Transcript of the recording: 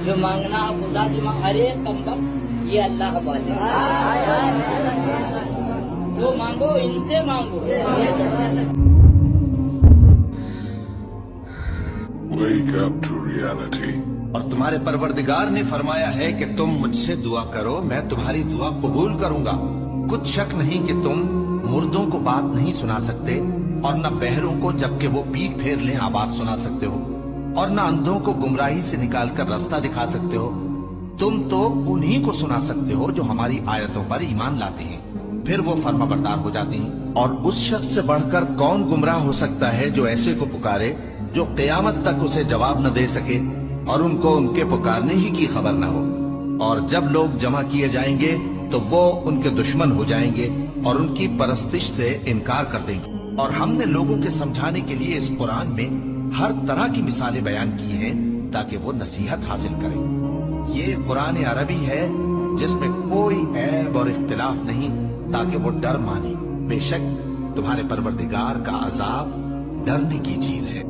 جو مانگنا خدا سے مانگ، ارے کمبخت یہ اللہ والے جو مانگو ان سے مانگو. Wake up to reality. اور تمہارے پروردگار نے فرمایا ہے کہ تم مجھ سے دعا کرو، میں تمہاری دعا قبول کروں گا. کچھ شک نہیں کہ تم مردوں کو بات نہیں سنا سکتے، اور نہ بہروں کو جبکہ وہ پیٹ پھیر لیں آواز سنا سکتے ہو، اور نہ اندھوں کو گمراہی سے نکال کر رستہ دکھا سکتے ہو. تم تو انہی کو سنا سکتے ہو جو ہماری آیتوں پر ایمان لاتے ہیں، پھر وہ فرما بردار ہو جاتے ہیں. اور اس شخص سے بڑھ کر کون گمراہ ہو سکتا ہے جو ایسے کو پکارے جو قیامت تک اسے جواب نہ دے سکے اور ان کو ان کے پکارنے ہی کی خبر نہ ہو. اور جب لوگ جمع کیے جائیں گے تو وہ ان کے دشمن ہو جائیں گے اور ان کی پرستش سے انکار کر دیں گے. اور ہم نے لوگوں کے سمجھانے کے لیے اس قرآن میں ہر طرح کی مثالیں بیان کی ہیں تاکہ وہ نصیحت حاصل کریں. یہ قرآن عربی ہے جس میں کوئی عیب اور اختلاف نہیں تاکہ وہ ڈر مانے. بے شک تمہارے پروردگار کا عذاب ڈرنے کی چیز ہے.